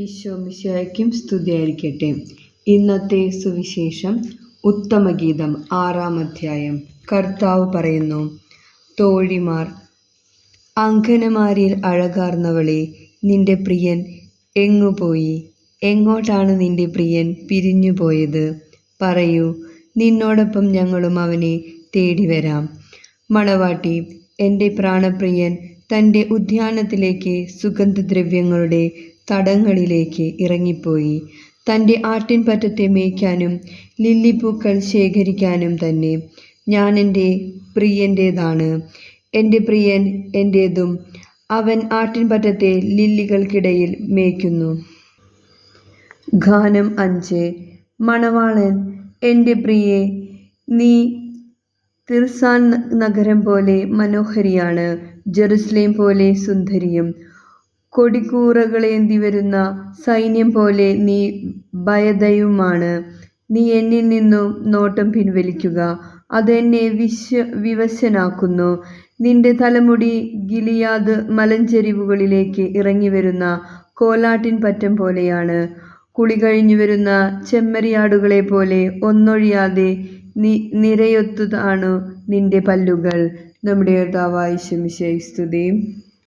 ഈശോ മിശിഹായ്ക്കും സ്തുതിയായിരിക്കട്ടെ. ഇന്നത്തെ സുവിശേഷം ഉത്തമഗീതം 6-ാം അധ്യായം. കർത്താവ് പറയുന്നു: തോഴിമാർ, അങ്കനമാരിൽ അഴകാർന്നവളെ, നിന്റെ പ്രിയൻ എങ്ങുപോയി? എങ്ങോട്ടാണ് നിന്റെ പ്രിയൻ പിരിഞ്ഞുപോയത്? പറയൂ, നിന്നോടൊപ്പം ഞങ്ങളും അവനെ തേടി വരാം. മണവാട്ടി, എൻ്റെ പ്രാണപ്രിയൻ തൻ്റെ ഉദ്യാനത്തിലേക്ക്, സുഗന്ധദ്രവ്യങ്ങളുടെ തടങ്ങളിലേക്ക് ഇറങ്ങിപ്പോയി. തൻ്റെ ആട്ടിൻപറ്റത്തെ മേയ്ക്കാനും ലില്ലിപ്പൂക്കൾ ശേഖരിക്കാനും തന്നെ. ഞാൻ എൻ്റെ പ്രിയൻ്റേതാണ്, എൻ്റെ പ്രിയൻ എൻ്റേതും. അവൻ ആട്ടിൻപറ്റത്തെ ലില്ലികൾക്കിടയിൽ മേയ്ക്കുന്നു. ഗാനം 5. മണവാളൻ: എൻ്റെ പ്രിയേ, നീ തിർസാൻ നഗരം പോലെ മനോഹരിയാണ്, ജെറുസലേം പോലെ സുന്ദരിയും. കൊടിക്കൂറകളേന്തി വരുന്ന സൈന്യം പോലെ നീ ഭയദയുമാണ്. നീ എന്നിൽ നിന്നും നോട്ടം പിൻവലിക്കുക, അത് എന്നെ വിവശനാക്കുന്നു. നിന്റെ തലമുടി ഗിലിയാദ് മലഞ്ചെരിവുകളിലേക്ക് ഇറങ്ങിവരുന്ന കോലാട്ടിൻ പറ്റം പോലെയാണ്. കുളി കഴിഞ്ഞു വരുന്ന ചെമ്മരിയാടുകളെ പോലെ ഒന്നൊഴിയാതെ നിരയൊത്തതാണു നിന്റെ പല്ലുകൾ. നമ്മുടെ കർത്താവായ ഈശോ മിശിഹായ്ക്ക് സ്തുതി.